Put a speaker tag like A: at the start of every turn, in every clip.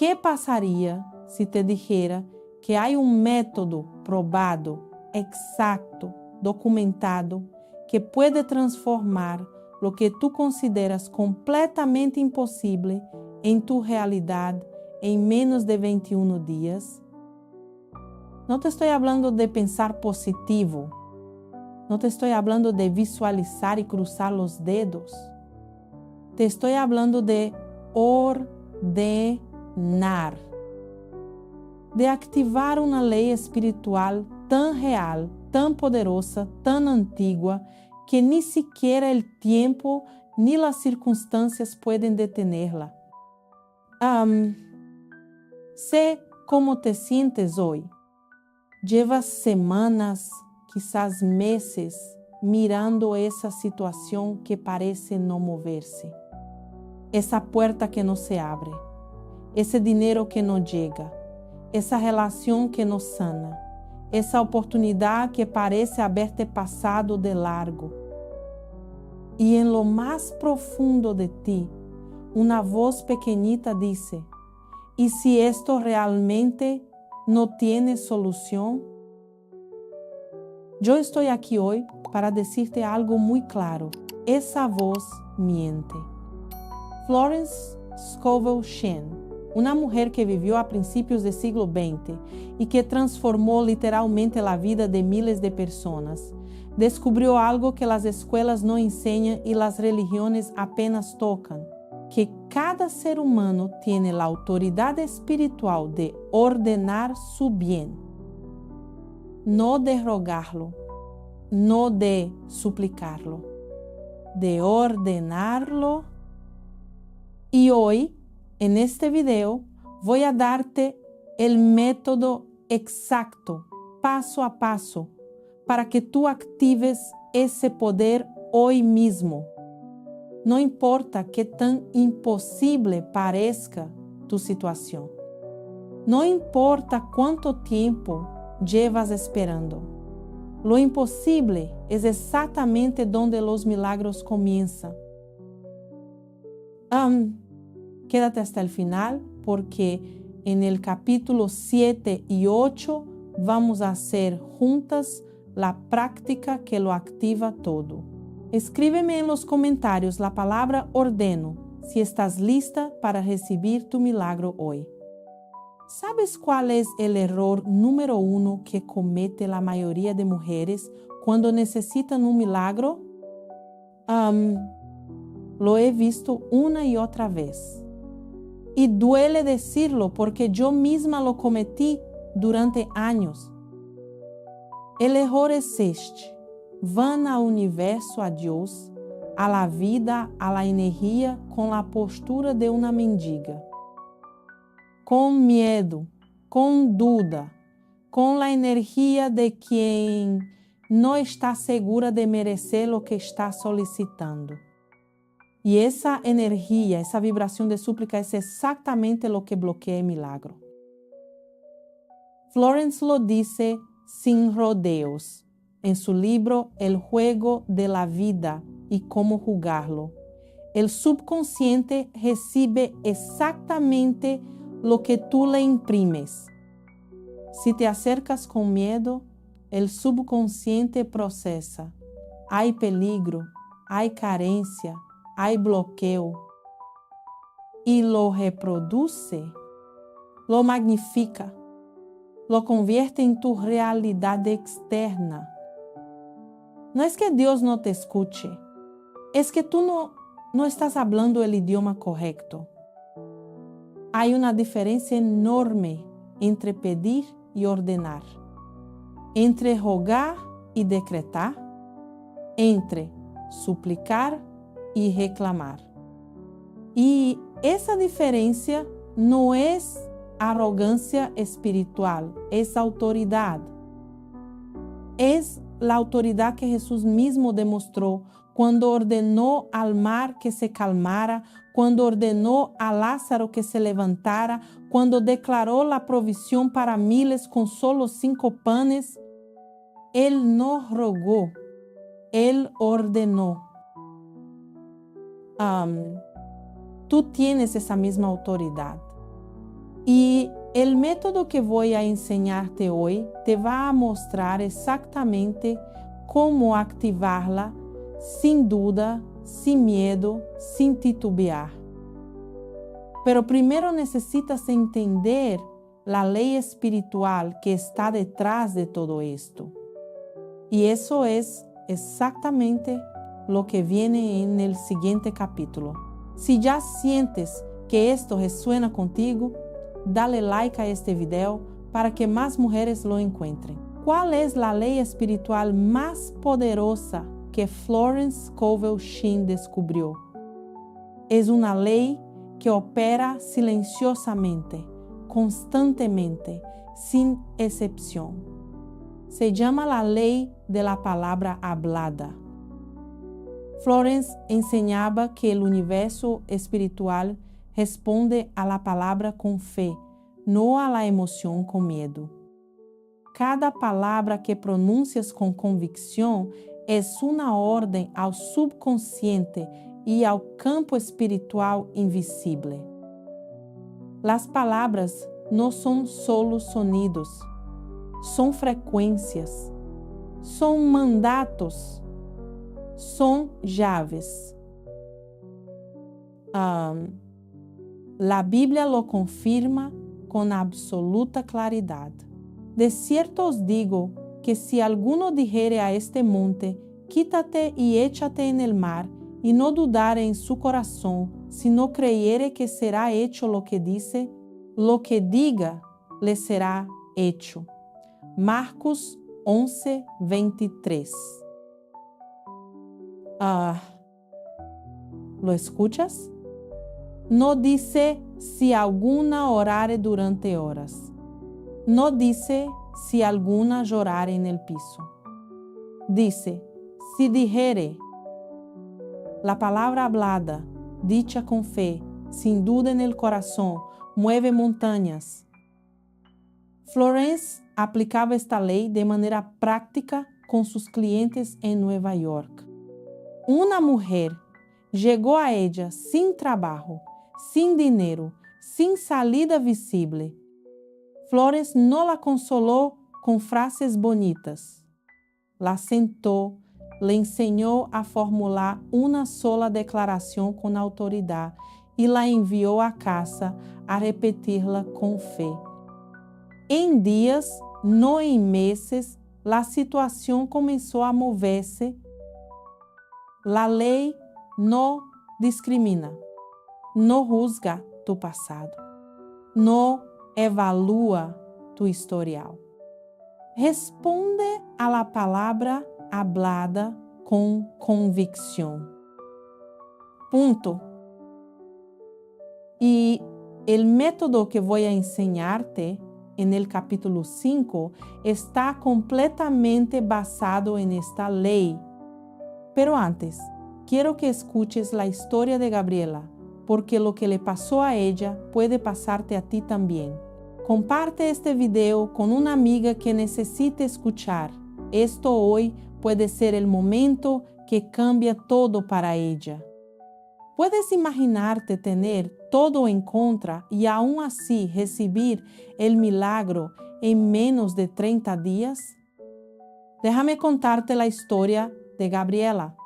A: ¿Qué pasaría si te dijera que hay un método probado, exacto, documentado, que puede transformar lo que tú consideras completamente imposible en tu realidad en menos de 21 días? No te estoy hablando de pensar positivo. No te estoy hablando de visualizar y cruzar los dedos. Te estoy hablando de ordenar. De activar una ley espiritual tan real, tan poderosa, tan antigua, que ni siquiera el tiempo ni las circunstancias pueden detenerla. Sé cómo te sientes hoy. Llevas semanas, quizás meses, mirando esa situación que parece no moverse. Esa puerta que no se abre. Ese dinero que no llega. Esa relación que no sana. Esa oportunidad que parece haberte pasado de largo. Y en lo más profundo de ti, una voz pequeñita dice: ¿y si esto realmente no tiene solución? Yo estoy aquí hoy para decirte algo muy claro. Esa voz miente. Florence Scovel Shinn, una mujer que vivió a principios del siglo XX y que transformó literalmente la vida de miles de personas, descubrió algo que las escuelas no enseñan y las religiones apenas tocan: que cada ser humano tiene la autoridad espiritual de ordenar su bien, no de rogarlo, no de suplicarlo, de ordenarlo. Y hoy, en este video, voy a darte el método exacto, paso a paso, para que tú actives ese poder hoy mismo. No importa qué tan imposible parezca tu situación. No importa cuánto tiempo llevas esperando. Lo imposible es exactamente donde los milagros comienzan. Quédate hasta el final, porque en el capítulo 7 y 8 vamos a hacer juntas la práctica que lo activa todo. Escríbeme en los comentarios la palabra ordeno si estás lista para recibir tu milagro hoy. ¿Sabes cuál es el error número 1 que comete la mayoría de mujeres cuando necesitan un milagro? Lo he visto una y otra vez. Y duele decirlo porque yo misma lo cometí durante años. El error es este: van al universo, a Dios, a la vida, a la energía con la postura de una mendiga. Con miedo, con duda, con la energía de quien no está segura de merecer lo que está solicitando. Y esa energía, esa vibración de súplica es exactamente lo que bloquea el milagro. Florence lo dice sin rodeos en su libro El juego de la vida y cómo jugarlo. El subconsciente recibe exactamente lo que tú le imprimes. Si te acercas con miedo, el subconsciente procesa: hay peligro, hay carencia, hay bloqueo, y lo reproduce, lo magnifica, lo convierte en tu realidad externa. No es que Dios no te escuche, es que tú no estás hablando el idioma correcto. Hay una diferencia enorme entre pedir y ordenar, entre rogar y decretar, entre suplicar y reclamar. Y esa diferencia no es arrogancia espiritual, es autoridad. Es la autoridad que Jesús mismo demostró cuando ordenó al mar que se calmara, cuando ordenó a Lázaro que se levantara, cuando declaró la provisión para miles con solo 5 panes. Él no rogó, Él ordenó. Tú tienes esa misma autoridad. Y el método que voy a enseñarte hoy te va a mostrar exactamente cómo activarla sin duda, sin miedo, sin titubear. Pero primero necesitas entender la ley espiritual que está detrás de todo esto. Y eso es exactamente lo que viene en el siguiente capítulo. Si ya sientes que esto resuena contigo, dale like a este video para que más mujeres lo encuentren. ¿Cuál es la ley espiritual más poderosa que Florence Scovel Shinn descubrió? Es una ley que opera silenciosamente, constantemente, sin excepción. Se llama la ley de la palabra hablada. Florence enseñaba que el universo espiritual responde a la palabra con fe, no a la emoción con miedo. Cada palabra que pronuncias con convicción es una orden al subconsciente y al campo espiritual invisible. Las palabras no son solo sonidos, son frecuencias, son mandatos, son llaves. La Biblia lo confirma con absoluta claridad. De cierto os digo que si alguno dijere a este monte, quítate y échate en el mar, y no dudare en su corazón, sino creyere que será hecho lo que dice, lo que diga le será hecho. Marcos 11:23. ¿Lo escuchas? No dice si alguna orare durante horas. No dice si alguna llorare en el piso. Dice, si dijere. La palabra hablada, dicha con fe, sin duda en el corazón, mueve montañas. Florence aplicaba esta ley de manera práctica con sus clientes en Nueva York. Una mujer llegó a ella sin trabajo, sin dinero, sin salida visible. Florence no la consoló con frases bonitas. La sentó, le enseñó a formular una sola declaración con autoridad y la envió a casa a repetirla con fe. En días, no en meses, la situación comenzó a moverse. La ley no discrimina, no juzga tu pasado, no evalúa tu historial. Responde a la palabra hablada con convicción. Punto. Y el método que voy a enseñarte en el capítulo 5 está completamente basado en esta ley. Pero antes, quiero que escuches la historia de Gabriela, porque lo que le pasó a ella puede pasarte a ti también. Comparte este video con una amiga que necesite escuchar. Esto hoy puede ser el momento que cambia todo para ella. ¿Puedes imaginarte tener todo en contra y aún así recibir el milagro en menos de 30 días? Déjame contarte la historia de Gabriela.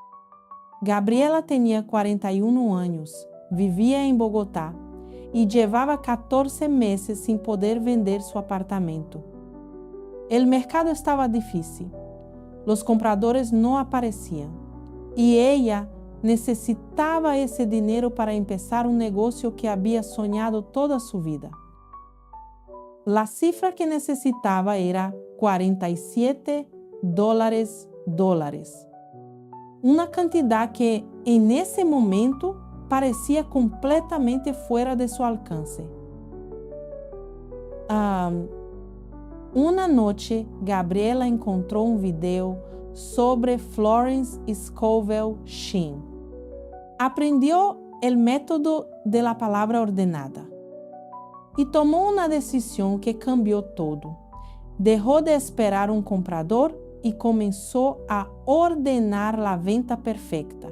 A: Gabriela tenía 41 años, vivía en Bogotá y llevaba 14 meses sin poder vender su apartamento. El mercado estaba difícil, los compradores no aparecían y ella necesitaba ese dinero para empezar un negocio que había soñado toda su vida. La cifra que necesitaba era $47. Una cantidad que en ese momento parecía completamente fuera de su alcance. Una noche, Gabriela encontró un video sobre Florence Scovel Shinn. Aprendió el método de la palabra ordenada y tomó una decisión que cambió todo. Dejó de esperar un comprador y comenzó a ordenar la venta perfecta.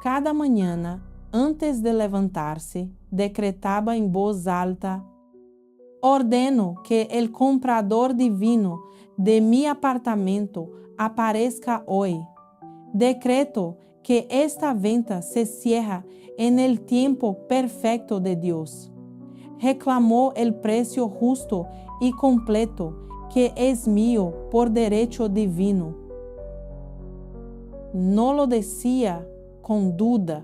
A: Cada mañana, antes de levantarse, decretaba en voz alta: ordeno que el comprador divino de mi apartamento aparezca hoy. Decreto que esta venta se cierra en el tiempo perfecto de Dios. Reclamó el precio justo y completo que es mío por derecho divino. No lo decía con duda,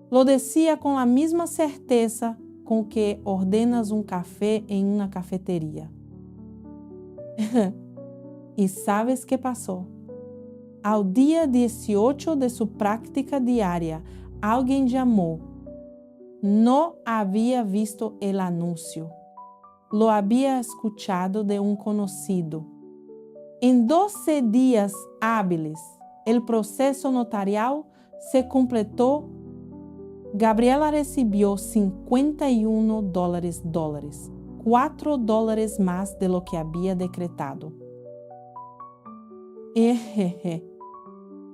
A: lo decía con la misma certeza con que ordenas un café en una cafetería. ¿Y sabes qué pasó? Al día 18 de su práctica diaria, alguien llamó. No había visto el anuncio. Lo había escuchado de un conocido. En 12 días hábiles, el proceso notarial se completó. Gabriela recibió $51, $4 más de lo que había decretado.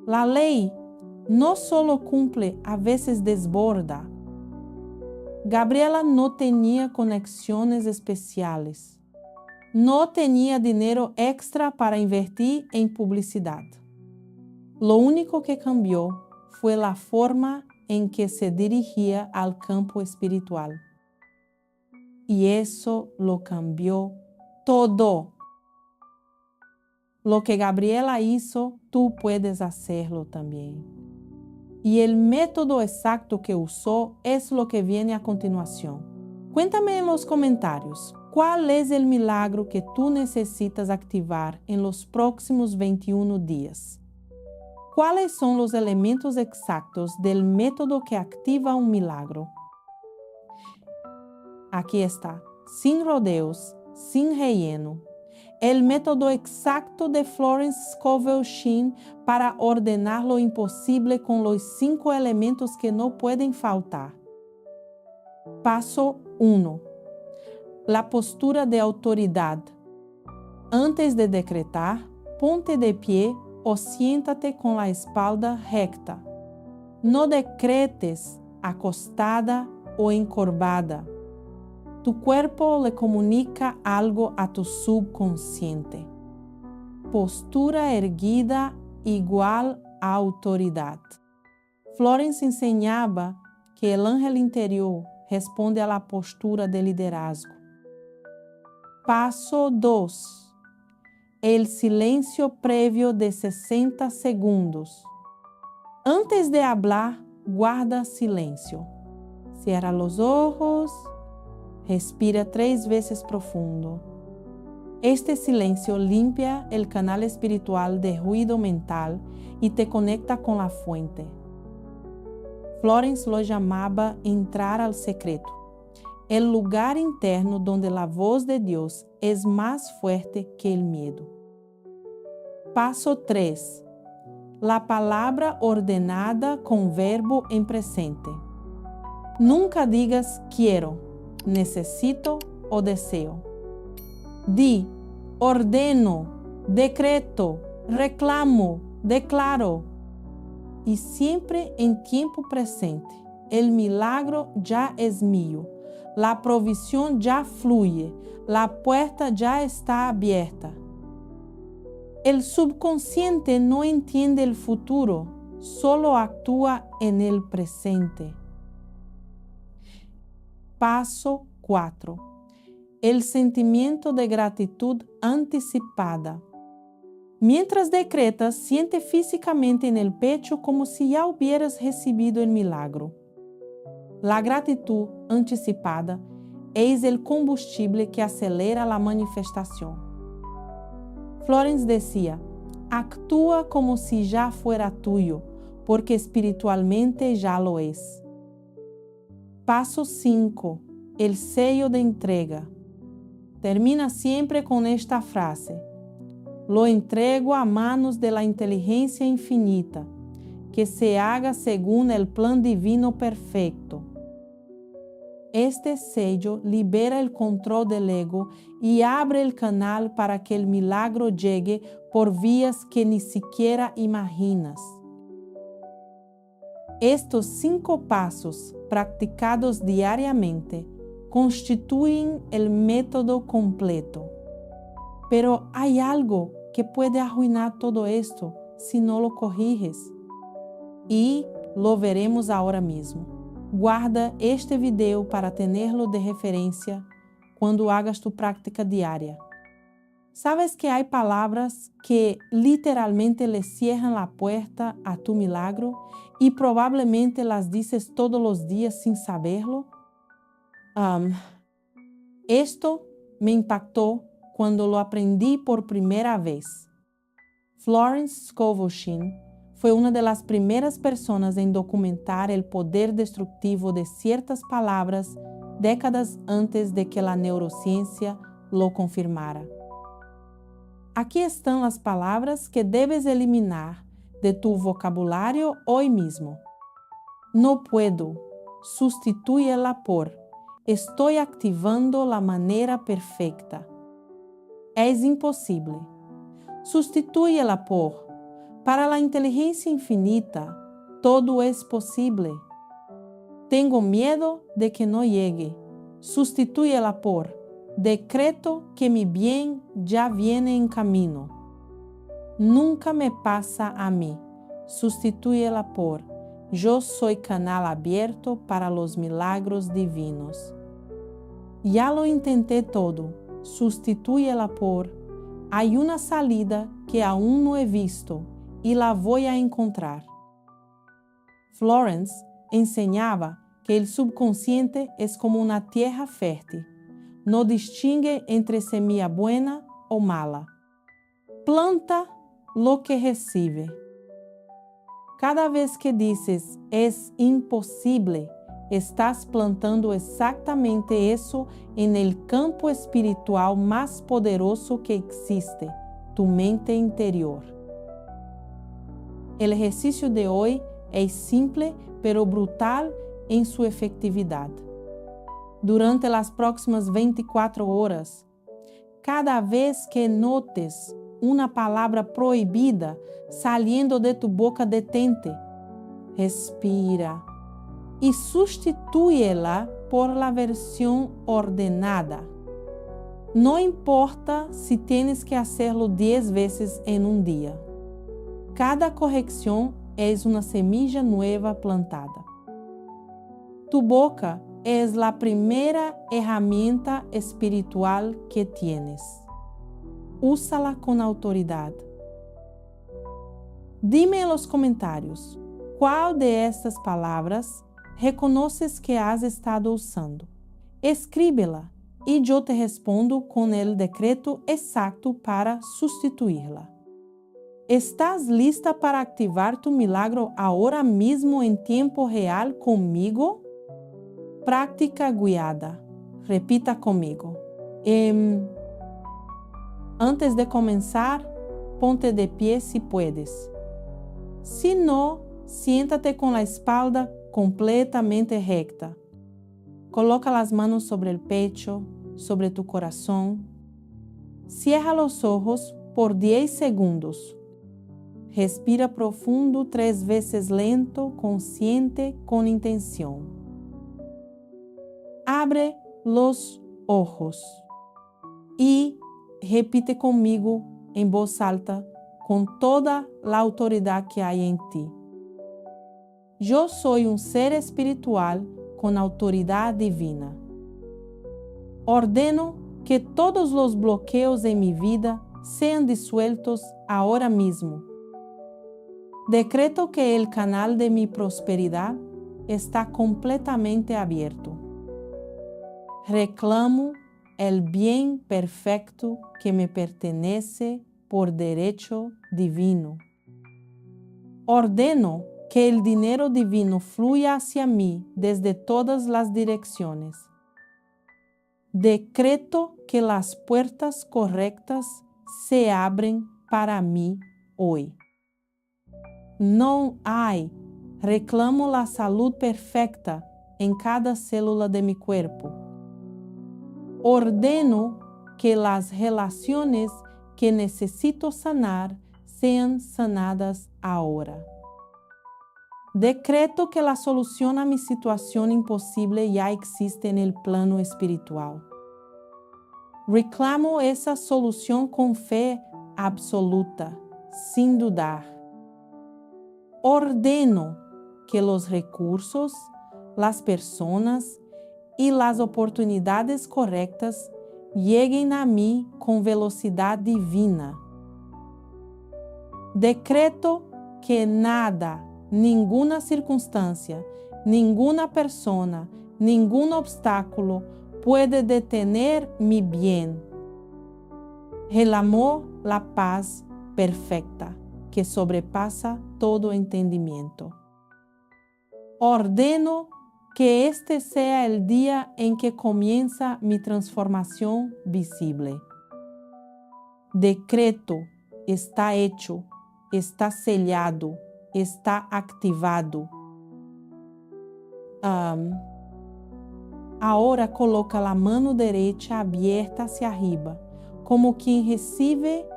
A: La ley no solo cumple, a veces desborda. Gabriela no tenía conexiones especiales. No tenía dinero extra para invertir en publicidad. Lo único que cambió fue la forma en que se dirigía al campo espiritual. Y eso lo cambió todo. Lo que Gabriela hizo, tú puedes hacerlo también. Y el método exacto que usó es lo que viene a continuación. Cuéntame en los comentarios, ¿cuál es el milagro que tú necesitas activar en los próximos 21 días? ¿Cuáles son los elementos exactos del método que activa un milagro? Aquí está, sin rodeos, sin relleno. El método exacto de Florence Scovel Shinn para ordenar lo imposible con los 5 elementos que no pueden faltar. Paso 1. La postura de autoridad. Antes de decretar, ponte de pie o siéntate con la espalda recta. No decretes acostada o encorvada. Tu cuerpo le comunica algo a tu subconsciente. Postura erguida igual a autoridad. Florence enseñaba que el ángel interior responde a la postura de liderazgo. Paso 2. El silencio previo de 60 segundos. Antes de hablar, guarda silencio. Cierra los ojos. Respira 3 veces profundo. Este silencio limpia el canal espiritual de ruido mental y te conecta con la fuente. Florence lo llamaba entrar al secreto, el lugar interno donde la voz de Dios es más fuerte que el miedo. Paso 3. La palabra ordenada con verbo en presente. Nunca digas quiero, necesito o deseo. Di, ordeno, decreto, reclamo, declaro. Y siempre en tiempo presente. El milagro ya es mío. La provisión ya fluye. La puerta ya está abierta. El subconsciente no entiende el futuro, solo actúa en el presente. Paso 4. El sentimiento de gratitud anticipada. Mientras decretas, siente físicamente en el pecho como si ya hubieras recibido el milagro. La gratitud anticipada es el combustible que acelera la manifestación. Florence decía, actúa como si ya fuera tuyo, porque espiritualmente ya lo es. Paso 5. El sello de entrega. Termina siempre con esta frase. Lo entrego a manos de la inteligencia infinita, que se haga según el plan divino perfecto. Este sello libera el control del ego y abre el canal para que el milagro llegue por vías que ni siquiera imaginas. Estos 5 pasos practicados diariamente constituyen el método completo. Pero hay algo que puede arruinar todo esto si no lo corriges. Y lo veremos ahora mismo. Guarda este video para tenerlo de referencia cuando hagas tu práctica diaria. ¿Sabes que hay palabras que literalmente le cierran la puerta a tu milagro y probablemente las dices todos los días sin saberlo? Esto me impactó cuando lo aprendí por primera vez. Florence Scovel Shinn fue una de las primeras personas en documentar el poder destructivo de ciertas palabras décadas antes de que la neurociencia lo confirmara. Aquí están las palabras que debes eliminar de tu vocabulario hoy mismo. No puedo, sustitúyela por estoy activando la manera perfecta. Es imposible. Sustitúyela por para la inteligencia infinita, todo es posible. Tengo miedo de que no llegue. Sustitúyela por decreto que mi bien ya viene en camino. Nunca me pasa a mí. Sustitúyela por yo soy canal abierto para los milagros divinos. Ya lo intenté todo. Sustitúyela por hay una salida que aún no he visto y la voy a encontrar. Florence enseñaba que el subconsciente es como una tierra fértil. No distingue entre semilla buena o mala. Planta lo que recibe. Cada vez que dices es imposible, estás plantando exactamente eso en el campo espiritual más poderoso que existe, tu mente interior. El ejercicio de hoy es simple pero brutal en su efectividad. Durante las próximas 24 horas, cada vez que notes una palabra prohibida saliendo de tu boca, detente, respira y sustitúyela por la versión ordenada. No importa si tienes que hacerlo 10 veces en un día. Cada corrección es una semilla nueva plantada. Tu boca es la primera herramienta espiritual que tienes. Úsala con autoridad. Dime en los comentarios, ¿cuál de estas palabras reconoces que has estado usando? Escríbela y yo te respondo con el decreto exacto para sustituirla. ¿Estás lista para activar tu milagro ahora mismo en tiempo real conmigo? Práctica guiada. Repita conmigo. Antes de comenzar, ponte de pie si puedes. Si no, siéntate con la espalda completamente recta. Coloca las manos sobre el pecho, sobre tu corazón. Cierra los ojos por 10 segundos. Respira profundo 3 veces lento, consciente, con intención. Abre los ojos y repite conmigo en voz alta con toda la autoridad que hay en ti. Yo soy un ser espiritual con autoridad divina. Ordeno que todos los bloqueos en mi vida sean disueltos ahora mismo. Decreto que el canal de mi prosperidad está completamente abierto. Reclamo el bien perfecto que me pertenece por derecho divino. Ordeno que el dinero divino fluya hacia mí desde todas las direcciones. Decreto que las puertas correctas se abren para mí hoy. No hay. Reclamo la salud perfecta en cada célula de mi cuerpo. Ordeno que las relaciones que necesito sanar sean sanadas ahora. Decreto que la solución a mi situación imposible ya existe en el plano espiritual. Reclamo esa solución con fe absoluta, sin dudar. Ordeno que los recursos, las personas y las oportunidades correctas lleguen a mí con velocidad divina. Decreto que nada, ninguna circunstancia, ninguna persona, ningún obstáculo puede detener mi bien. Reclamo la paz perfecta que sobrepasa todo entendimiento. Ordeno que este sea el día en que comienza mi transformación visible. Decreto, está hecho, está sellado, está activado. Ahora coloca la mano derecha abierta hacia arriba, como quien recibe,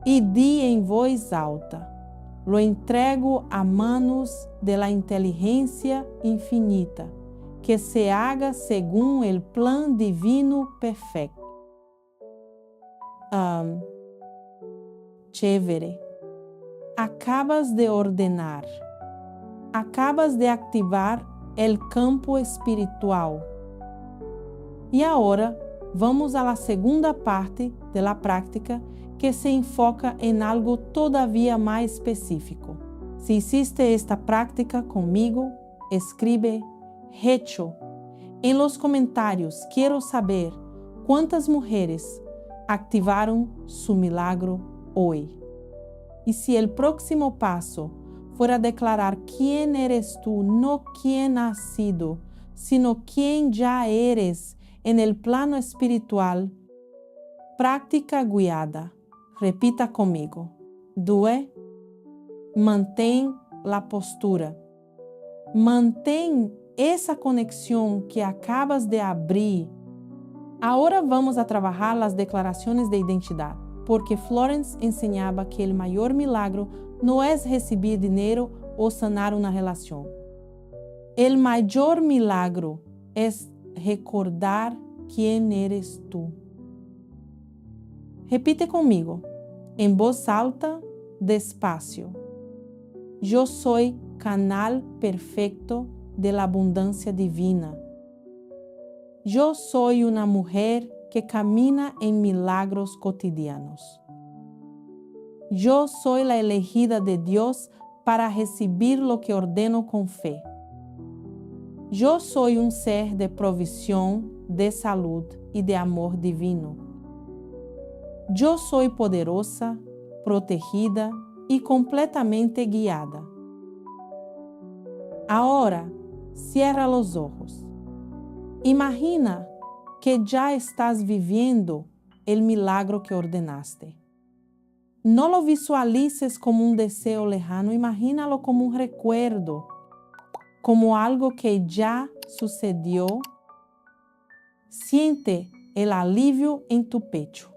A: y di en voz alta: lo entrego a manos de la inteligencia infinita, que se haga según el plan divino perfecto. Chévere. Acabas de ordenar, acabas de activar el campo espiritual. E agora vamos a la segunda parte de la práctica, que se enfoca en algo todavía más específico. Si hiciste esta práctica conmigo, escribe hecho. En los comentarios quiero saber cuántas mujeres activaron su milagro hoy. Y si el próximo paso fuera declarar quién eres tú, no quién has sido, sino quién ya eres en el plano espiritual, práctica guiada. Repita conmigo. 2. Mantén la postura. Mantén esa conexión que acabas de abrir. Ahora vamos a trabajar las declaraciones de identidad, porque Florence enseñaba que el mayor milagro no es recibir dinero o sanar una relación. El mayor milagro es recordar quién eres tú. Repite conmigo, en voz alta, despacio. Yo soy canal perfecto de la abundancia divina. Yo soy una mujer que camina en milagros cotidianos. Yo soy la elegida de Dios para recibir lo que ordeno con fe. Yo soy un ser de provisión, de salud y de amor divino. Yo soy poderosa, protegida y completamente guiada. Ahora, cierra los ojos. Imagina que ya estás viviendo el milagro que ordenaste. No lo visualices como un deseo lejano, imagínalo como un recuerdo, como algo que ya sucedió. Siente el alivio en tu pecho.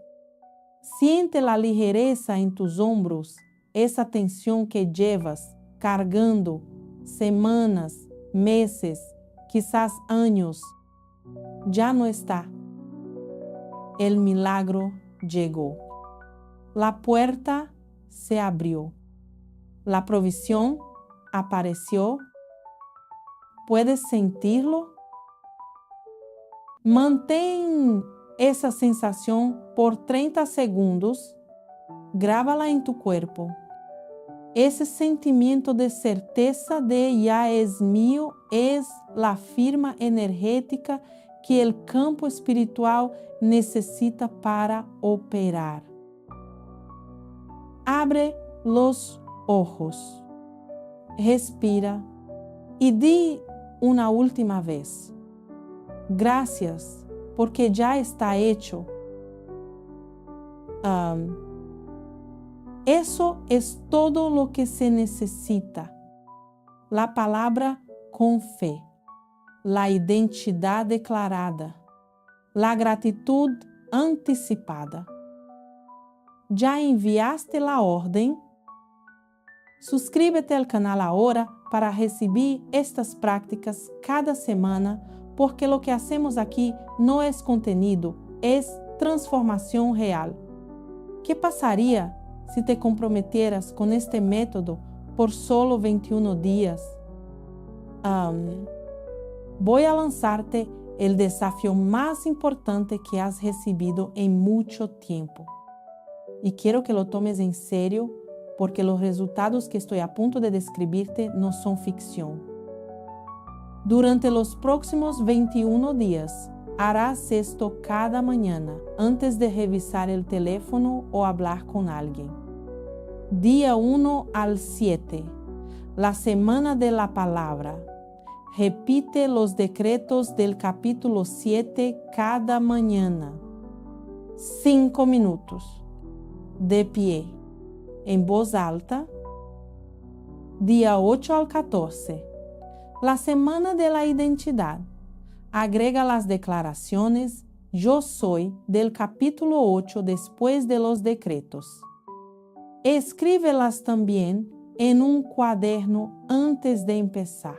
A: Siente la ligereza en tus hombros, esa tensión que llevas cargando semanas, meses, quizás años. Ya no está. El milagro llegó. La puerta se abrió. La provisión apareció. ¿Puedes sentirlo? Mantén esa sensación por 30 segundos. Grábala en tu cuerpo. Ese sentimiento de certeza de ya es mío es la firma energética que el campo espiritual necesita para operar. Abre los ojos, respira y di una última vez: gracias, porque ya está hecho. Eso es todo lo que se necesita. La palabra con fe, la identidad declarada, la gratitud anticipada. ¿Ya enviaste la orden? Suscríbete al canal ahora para recibir estas prácticas cada semana, porque lo que hacemos aquí no es contenido, es transformación real. ¿Qué pasaría si te comprometieras con este método por solo 21 días? Voy a lanzarte el desafío más importante que has recibido en mucho tiempo. Y quiero que lo tomes en serio, porque los resultados que estoy a punto de describirte no son ficción. Durante los próximos 21 días, harás esto cada mañana antes de revisar el teléfono o hablar con alguien. Día 1 al 7, la semana de la palabra. Repite los decretos del capítulo 7 cada mañana. 5 minutos. De pie. En voz alta. Día 8 al 14. La semana de la identidad. Agrega las declaraciones Yo soy del capítulo 8 después de los decretos. Escríbelas también en un cuaderno antes de empezar.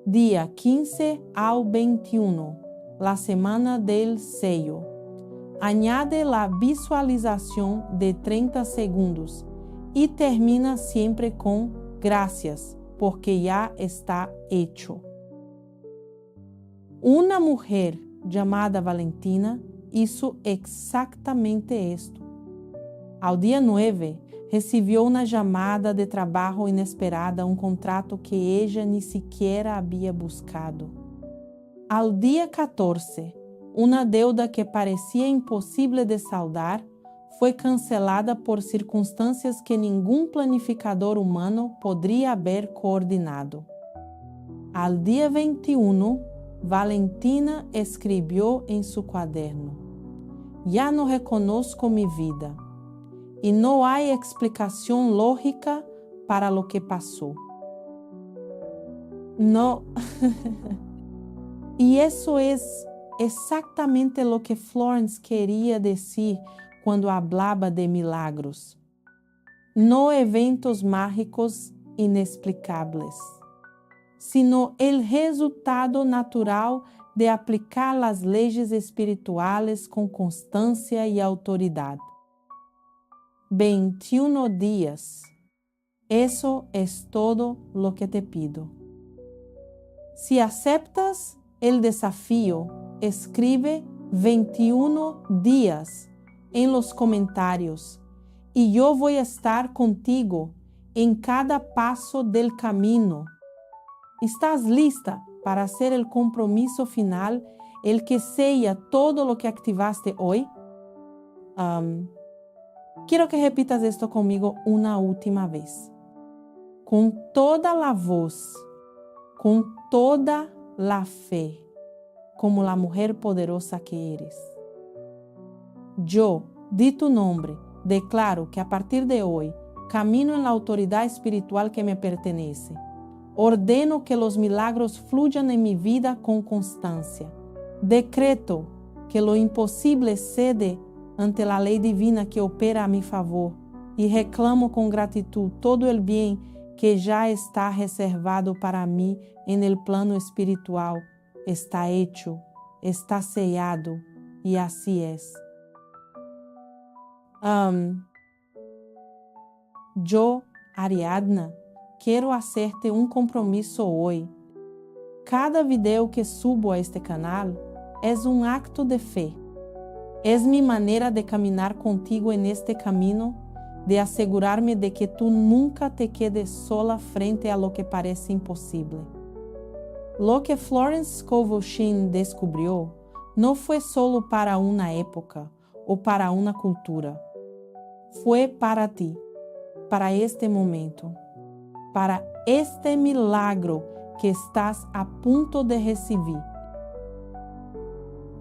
A: Día 15 al 21, la semana del sello. Añade la visualización de 30 segundos y termina siempre con gracias, porque ya está hecho. Una mujer llamada Valentina hizo exactamente esto. Al día 9, recibió una llamada de trabajo inesperada, un contrato que ella ni siquiera había buscado. Al día 14, una deuda que parecía imposible de saldar fue cancelada por circunstancias que ningún planificador humano podría haber coordinado. Al día 21, Valentina escribió en su cuaderno: Ya no reconozco mi vida. Y no hay explicación lógica para lo que pasó. No. Y eso es exactamente lo que Florence quería decir cuando hablaba de milagros. No eventos mágicos inexplicables, sino el resultado natural de aplicar las leyes espirituales con constancia y autoridad. 21 días. Eso es todo lo que te pido. Si aceptas el desafío, escribe 21 días en los comentarios y yo voy a estar contigo en cada paso del camino. ¿Estás lista para hacer el compromiso final, el que sella todo lo que activaste hoy? Quiero que repitas esto conmigo una última vez. Con toda la voz, con toda la fe, como la mujer poderosa que eres. Yo, di tu nombre, declaro que a partir de hoy camino en la autoridad espiritual que me pertenece. Ordeno que los milagros fluyan en mi vida con constancia. Decreto que lo imposible cede ante la ley divina que opera a mi favor y reclamo con gratitud todo el bien que ya está reservado para mí en el plano espiritual. Está hecho, está sellado y así es. Yo, Ariadna, quiero hacerte un compromiso hoy. Cada video que subo a este canal es un acto de fe. Es mi manera de caminar contigo en este camino, de asegurarme de que tú nunca te quedes sola frente a lo que parece imposible. Lo que Florence Scovel Shinn descubrió no fue solo para una época o para una cultura. Fue para ti, para este momento, para este milagro que estás a punto de recibir.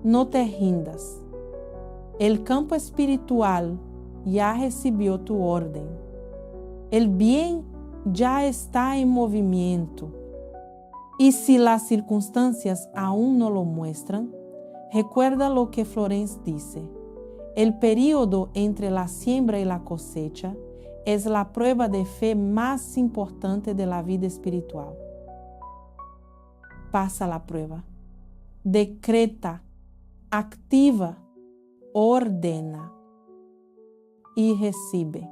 A: No te rindas. El campo espiritual ya recibió tu orden. El bien ya está en movimiento. Y si las circunstancias aún no lo muestran, recuerda lo que Florence dice. El período entre la siembra y la cosecha es la prueba de fe más importante de la vida espiritual. Pasa la prueba, decreta, activa, ordena y recibe.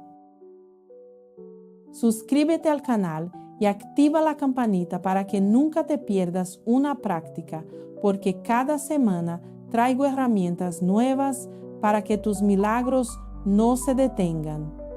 A: Suscríbete al canal y activa la campanita para que nunca te pierdas una práctica, porque cada semana traigo herramientas nuevas para que tus milagros no se detengan.